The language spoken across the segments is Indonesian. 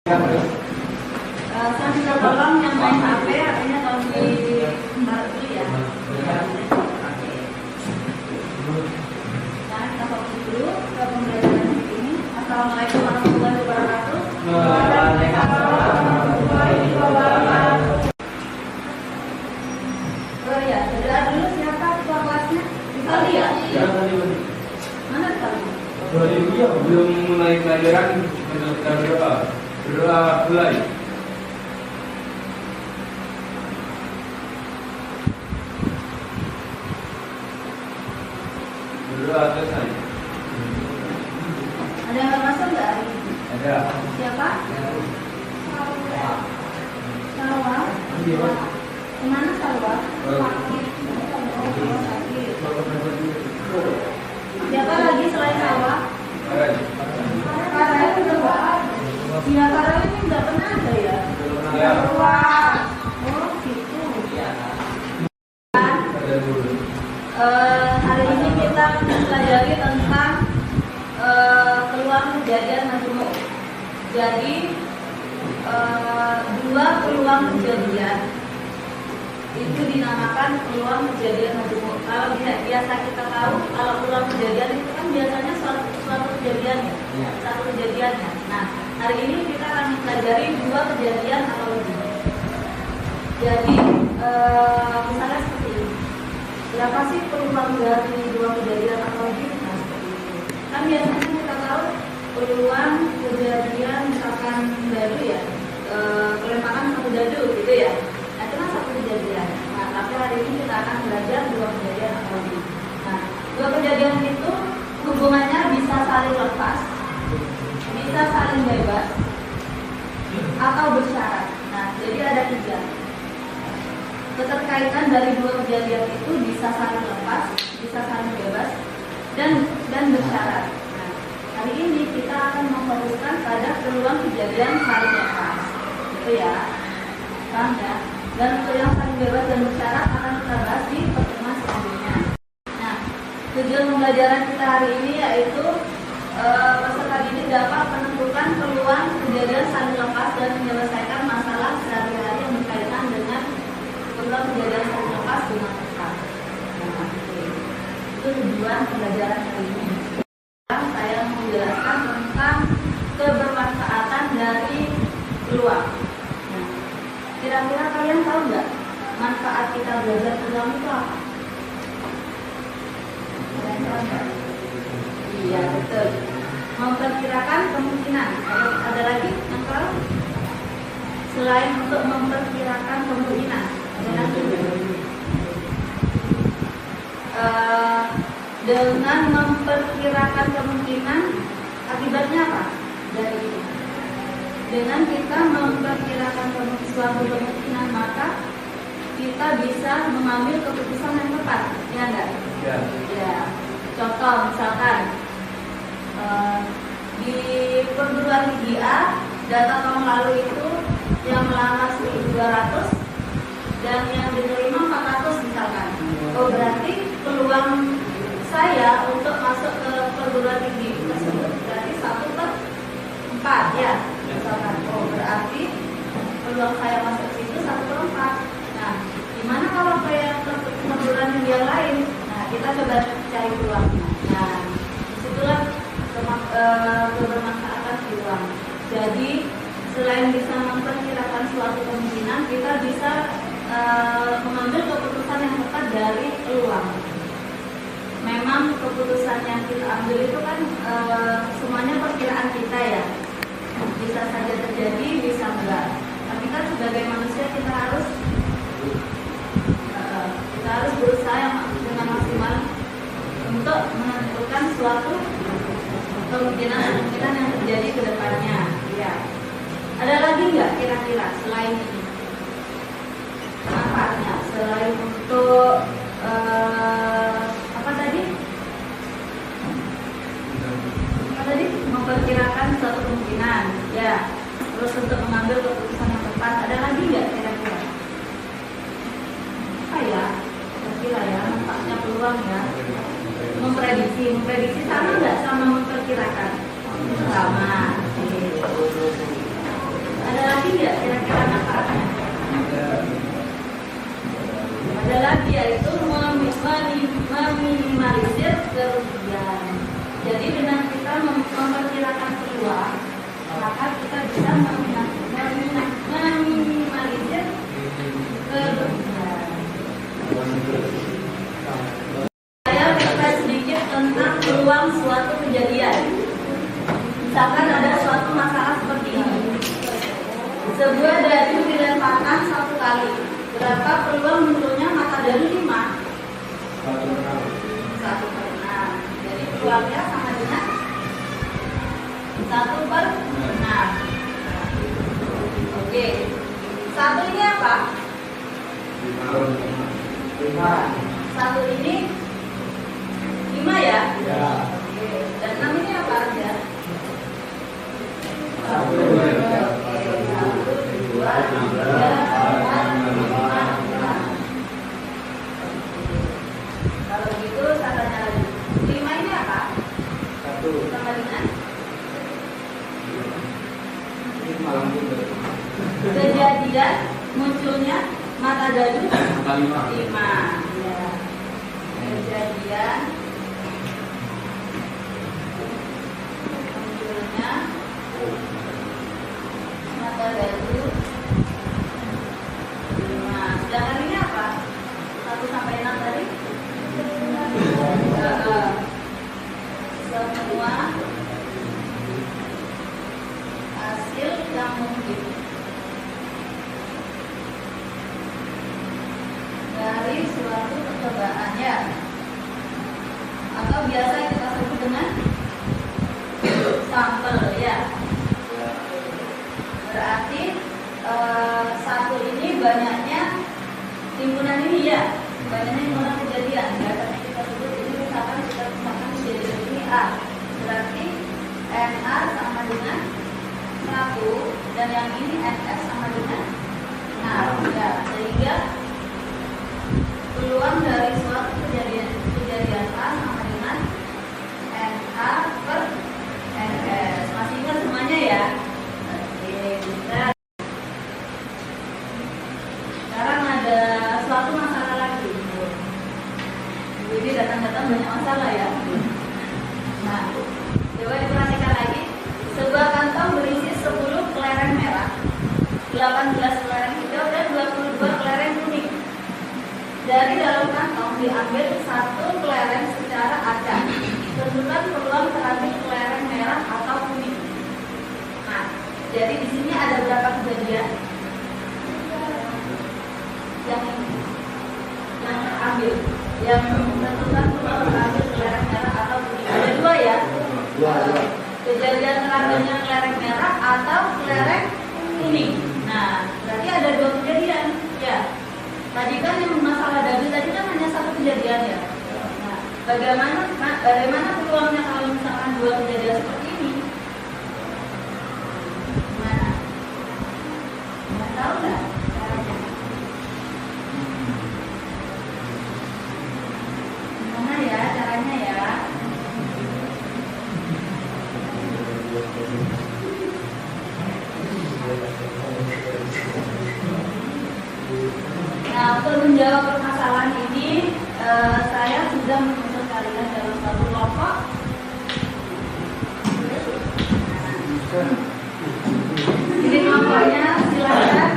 Saya minta tolong yang main HP, artinya tolong ditaruh dulu ya. Nah, kita fokus dulu ke pembelajaran ini. Assalamualaikum warahmatullahi wabarakatuh. Waalaikumsalam warahmatullahi wabarakatuh. Oh ya, saudara dulu siapa ketua kelasnya? Tadi ya? Ya, tadi. Mana tadi? Iya, belum mulai pelajaran, kita berdoa. Berdoa mulai. Berdoa selesai. Ada yang masuk nggak hari ini? Ada. Siapa? Salwa. Kemana Salwa? Siapa lagi selain Salwa? Karena itu udah ya, karena ini nggak pernah ada ya. Ya. Oh gitu. Hari ini kita mempelajari tentang peluang kejadian majemuk. Jadi dua peluang kejadian itu dinamakan peluang kejadian majemuk. Kalau biasa kita tahu, kalau peluang kejadian itu kan biasanya suatu kejadian ya, satu kejadiannya. Nah, hari ini kita akan mempelajari dua kejadian atau lebih. Jadi misalnya seperti ini. Berapa sih peluang dari dua kejadian atau lebih? Nah, seperti itu. Kan biasanya kita tahu peluang kejadian misalkan dadu ya, pelembaran satu dadu gitu ya. Nah, itu kan satu kejadian. Nah, tapi hari ini kita akan belajar dua kejadian atau lebih. Nah, dua kejadian itu hubungannya bisa saling lepas, bisa saling bebas, atau bersyarat. Nah, jadi ada tiga. Keterkaitan dari dua kejadian itu bisa saling lepas, bisa saling bebas, dan bersyarat. Nah, hari ini kita akan memfokuskan pada peluang kejadian saling lepas, gitu ya, paham ya? Dan untuk yang saling bebas dan bersyarat akan kita bahas di pertemuan selanjutnya. Nah, tujuan pembelajaran kita hari ini yaitu peserta didik dapat menentukan peluang kejadian saling lepas dan menyelesaikan masalah sehari-hari yang berkaitan dengan peluang kejadian saling lepas dengan cepat. Nah, itu tujuan pembelajaran hari ini. Sekarang saya menjelaskan tentang kebermanfaatan dari peluang. Nah, kira-kira kalian tahu nggak manfaat kita belajar peluang itu apa? Kalian tahu nggak? Iya, betul. Memperkirakan kemungkinan. Ada lagi yang tahu? Selain untuk memperkirakan kemungkinan, ada lagi? Dengan memperkirakan kemungkinan, akibatnya apa? Dari itu. Dengan kita memperkirakan suatu kemungkinan, maka kita bisa mengambil keputusan yang tepat, ya enggak? Ya. Ya. Contoh misalkan di perguruan tinggi A, data tahun lalu itu yang melamar 1.200 dan yang diterima 400 misalkan. Oh, berarti peluang saya untuk masuk ke perguruan tinggi tersebut berarti 1/4 ya, misalkan. Oh, berarti peluang saya masuk ke situ 1/4. Nah, gimana kalau kayak perguruan tinggi yang lain? Nah, kita coba cari peluangnya. Nah, disitulah kebermanfaatan peluang. Jadi selain bisa memperkirakan suatu kemungkinan, kita bisa mengambil keputusan yang tepat dari peluang. Memang keputusan yang kita ambil itu kan semuanya perkiraan kita ya. Bisa saja terjadi, bisa enggak. Tapi kan sebagai manusia kita harus berusaha dengan maksimal untuk menentukan suatu kemungkinan yang terjadi ke depannya. Ya. Ada lagi nggak kira-kira selain ini manfaatnya, selain untuk apa tadi memperkirakan suatu kemungkinan, ya. Terus untuk mengambil keputusan yang tepat, ada lagi nggak kira-kira? Ya, kira-kira ya manfaatnya peluang ya. Memprediksi sama nggak sama memperkirakan? Sama. masalah seperti ini. Sebuah dadu dilemparkan 1 kali. Berapa peluang munculnya mata dadu 5? 1/6. Jadi peluangnya sama dengan 1/6. Oke. 1 ini apa? 1 ini 5 ya? Oke. Dan 6 ini apa aja? 1, 2, 3, 4, 5, 6. Kalau begitu saya tanya lagi. 5 ini apa? Sama dengan? Kejadian munculnya mata dadu 5. Ya. Kejadian munculnya mata dadu 5. Sedangkan ini apa? 1 sampai 6 tadi? Semua hasil yang mungkin dari suatu percobaan ya, atau biasa kita sebut dengan sampel ya. Berarti 1 ini banyaknya timbunan ini ya, banyaknya timbunan kejadian ya. Tapi kita sebut ini misalkan kejadian ini A, berarti NR sama dengan 1 dan yang ini NS sama dengan 6 ya. Sehingga peluang dari suatu kejadian A sama dengan NR per NS. Masih ingat semuanya ya? Oke, bentar. Sekarang ada suatu masalah lagi. Ini datang-datang banyak masalah ya. Nah, coba diperhatikan lagi. Sebuah kantong berisi 10 kelereng merah, 18 kelereng hijau, dan 22 kelereng kuning. Dari dalam kantong diambil 1 kelereng secara acak. Tentukan peluang terambil kelereng merah atau kuning. Nah, jadi di sini ada berapa kejadian yang terambil? Yang menentukan peluang terambil kelereng merah atau kuning. Ada 2 ya. Kejadian terambilnya kelereng merah atau kelereng kuning. Nah, berarti ada 2 kejadian ya. Tadi kan yang masalah dadu tadi kan hanya 1 kejadian ya. Nah, bagaimana peluangnya kalau misalkan 2 kejadian seperti ini? Gimana? Nggak tahu nggak caranya? Gimana ya caranya ya? Nah, untuk menjawab permasalahan ini, saya sudah menuntut kalian dalam satu kelompok. Ini kelompoknya silakan.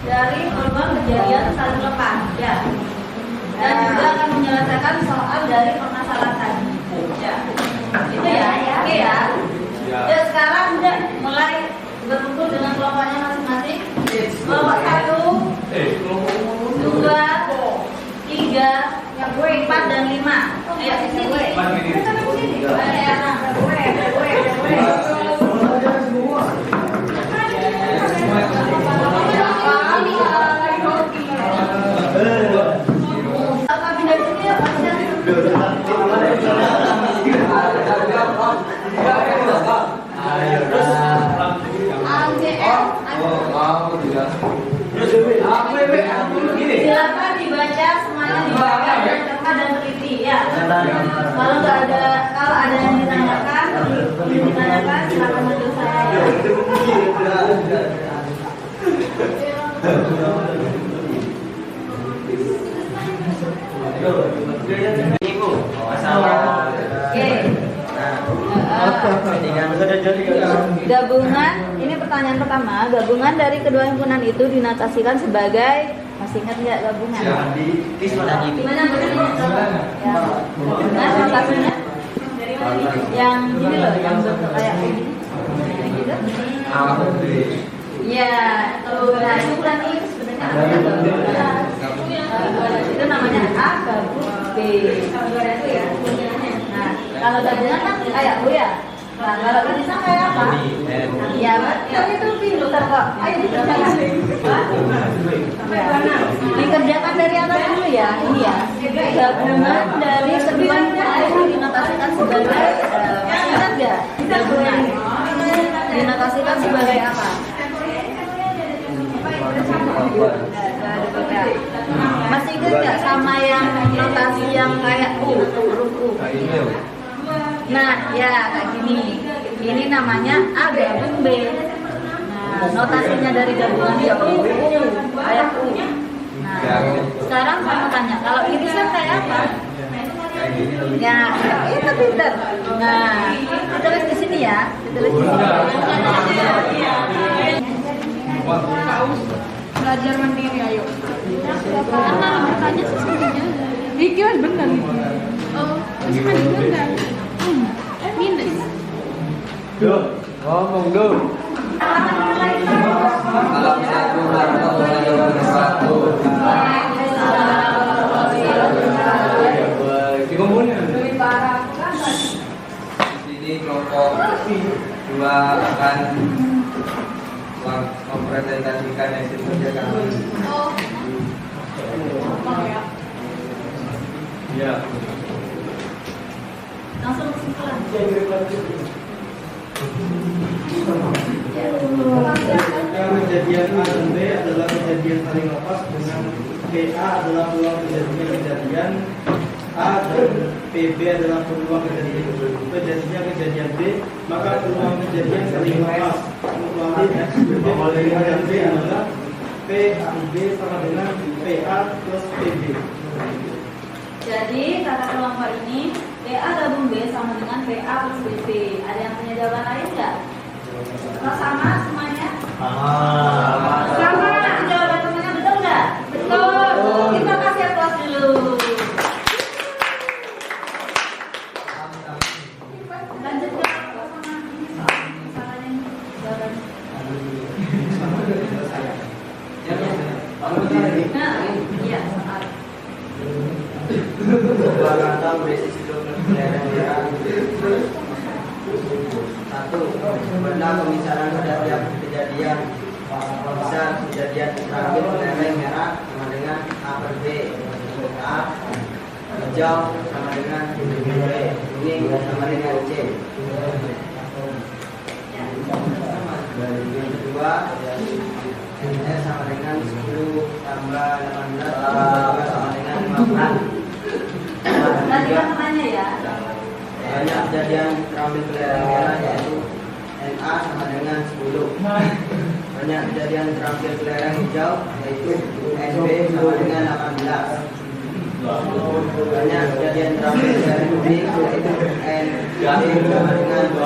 Dari peluang kejadian saling lepas ya. Dan juga akan menyelesaikan soal dari permasalahan tadi. Ya. Itu ya, oke ya. Dan sekarang udah mulai berkumpul dengan kelompoknya masing-masing. Kelompok 1, 2, 3, 4 dan 5. Ayo ke sini. Silakan dibaca semuanya, dibaca dan cermat dan teliti ya. Kalau ada yang ditanyakan, silakan menunjuk saya ya. Oke. Gabungan ini pertama. pertanyaan pertama, gabungan dari kedua himpunan itu dinotasikan sebagai, masih ingat nggak gabungan? Gimana ya, gabungan notasinya yang gini loh, yang bentuk kayak ini, gitu. Ya, nah itu berarti sebenarnya itu namanya A gabung B. Nah, kalau gabungan kan kayak U ya. Nah, kalau tulisan kayak apa? Ya, kan itu pintar kok. Ayo dikerjakan. Dikerjakan dari atas dulu ya. Ini ya. Gabungan dari kedua itu dinotasikan sebagai ingat nggak? Gabungan dinotasikan sebagai apa? Masih ingat nggak sama yang notasi yang kayak U, huruf U? Nah, ya kayak gini. Ini namanya A gabung B. Nah, notasinya dari gabungan ya U, kayak U. Nah, sekarang kamu tanya, kalau irisan kayak apa? Ya, itu pinter. Nah, ditulis di sini ya. Ditulis di sini. Belajar mandiri ayo. Karena bertanya sesungguhnya. Iki kan bener nih. Oh, masih mandiri bener. Minus. Ngomong dong. Assalamualaikum warahmatullahi wabarakatuh. Di komponen. Di sini kelompok 2 akan mempresentasikan hasil kerja kami. Ya. Langsung kesimpulan. Kejadian A dan B adalah kejadian saling lepas dengan PA adalah peluang kejadian A dan PB adalah peluang kejadiannya kejadian B, maka peluang kejadian saling lepas melalui A dan B adalah P dan B sama dengan PA plus PB. Jadi kata kelompok ini PA gabung B sama dengan PA plus BB. Ada yang punya jawaban lain nggak? Kalau sama semuanya? Sama. Jawaban semuanya betul nggak? Betul. Kita kasih aplaus dulu. Lanjut ke masalahnya jawaban. Nah, iya soal. Sebuah kata berisi struktur kelereng merah. 1. Benda pemisahan pada tiap kejadian. Misal kejadian terakhir kelereng merah sama dengan A per B. A hijau sama dengan B, kuning sama dengan C. Yang kedua, S sama dengan 10 tambah 18 sama dengan 50. Nanti kan namanya ya. Banyak kejadian terambil kelereng merah yaitu NA sama dengan 10. Banyak kejadian terambil kelereng hijau yaitu SB sama dengan 18. Banyak kejadian terambil kelereng kuning yaitu NB sama dengan 22.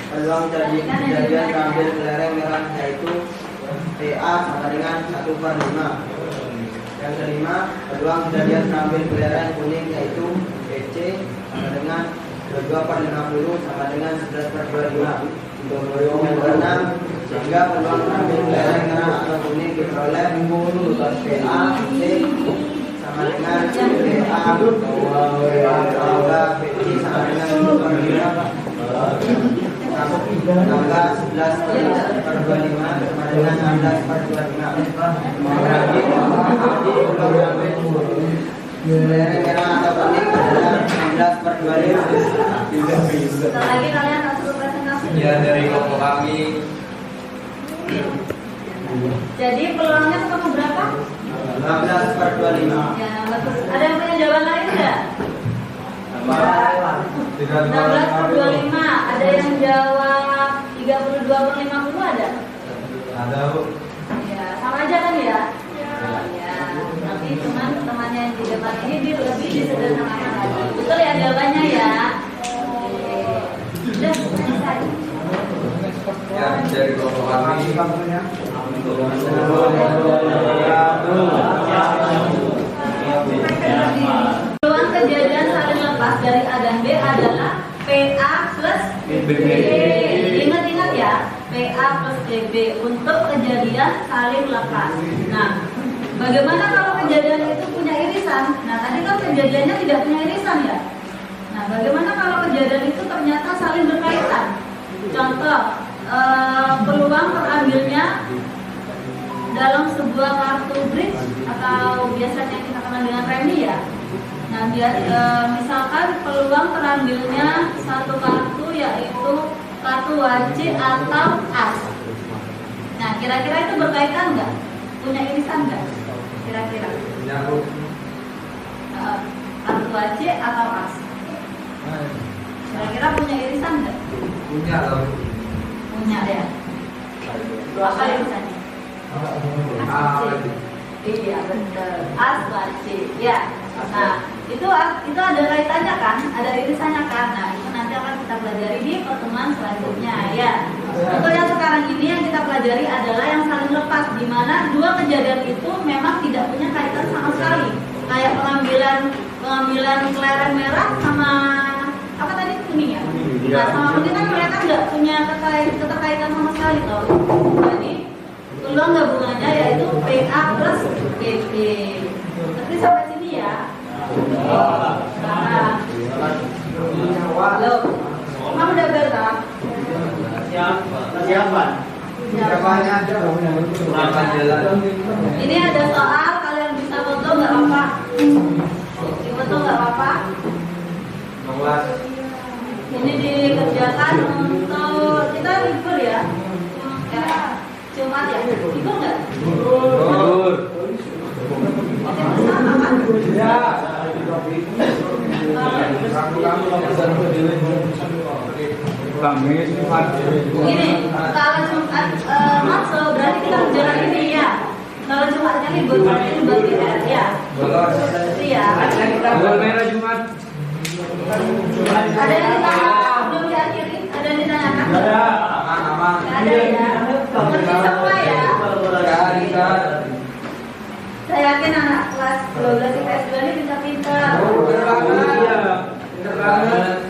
Peluang kejadian terambil kelereng merah yaitu PA sama dengan 1/5. Yang kelima, peluang kejadian terambil kelereng kuning yaitu PC sama dengan 22/50 sama dengan 11/25. Yang keenam, sehingga peluang terambil kelereng merah atau kuning diperoleh PA C sama dengan PA tambah PC sama dengan 2/5 tambah 11/25 sama dengan 16/25. Kelereng merah atau kuning adalah 16/25. Setelah lagi kalian harus presentasi. Ya, dari kelompok kami. Jadi peluangnya ketemu berapa? 16/25. Ya, bagus. Ada yang punya jawaban lain nggak? 16/25. Ada yang jawab 32/50 ada? Ada, Bu. Ya, sama aja kan ya? Ya. Nanti teman-temannya yang di depan ini lebih disederhanakan lagi. Betul ya jawabannya ya? Oke. Udah selesai. ya dari kelompok kami untuk Peluang kejadian saling lepas dari A dan B adalah PA plus BB. Ingat-ingat ya, PA plus BB untuk kejadian saling lepas. Nah, bagaimana kalau kejadian itu punya irisan? Nah, tadi kan kejadiannya tidak punya irisan ya. Nah, bagaimana kalau kejadian itu ternyata saling berkaitan? Contoh, peluang terambilnya dalam sebuah kartu bridge atau biasanya kita kenal dengan remi ya. Nah, misalkan peluang terambilnya satu kartu yaitu kartu wajib atau as. Nah, kira-kira itu berkaitan nggak? Punya irisan nggak? Kira-kira kartu wajib atau as? Kira-kira punya irisan nggak? punya loh. Punya ya. Apa irisannya? Iya betul, as wajib ya. Nah itu ada kaitannya kan, ada irisannya kan. Nah itu nanti akan kita pelajari di pertemuan selanjutnya ya. Untuk yang sekarang ini yang kita pelajari adalah yang saling lepas, di mana dua kejadian itu memang tidak punya kaitan sama sekali. Kayak pengambilan kelereng merah sama apa tadi kuning ya. Nah sama kuning kan mereka nggak punya keterkaitan sama sekali tau. Jadi peluang gabungannya yaitu PA plus BB. Tapi sampai sini ya. Nah, halo, kamu udah berkah? Siapa? Ini ada soal, kalian bisa foto nggak apa? Foto nggak apa? Ini dikerjakan untuk kita libur ya. Jumat ya? Libur nggak? Libur. Oke, bersama kan? Kamis Jumat. Gini, kalau Jumat masuk berarti kita kerjakan ini ya. Kalau Jumatnya libur berarti ini buat PR ya. Iya. Tanggal merah Jumat. Ada yang ditanya? Belum diakhiri? Ada yang ditanyakan? Aman. Ada ya. Ngerti semua ya. Saya yakin anak kelas 12 IPS 2 ini pintar-pintar.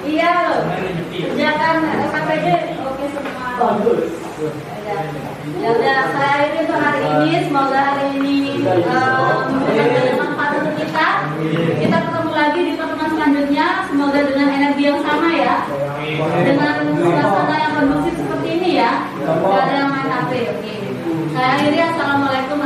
Iya loh. Kerjakan SKPD oke semua. Ya udah, saya akhiri untuk hari ini. Semoga hari ini memberikan manfaat untuk kita. Kita ketemu lagi di pertemuan selanjutnya. Semoga dengan energi yang sama ya. Dengan suasana yang kondusif seperti ini ya. Tidak ada yang main HP. Oke. Saya akhiri. Assalamualaikum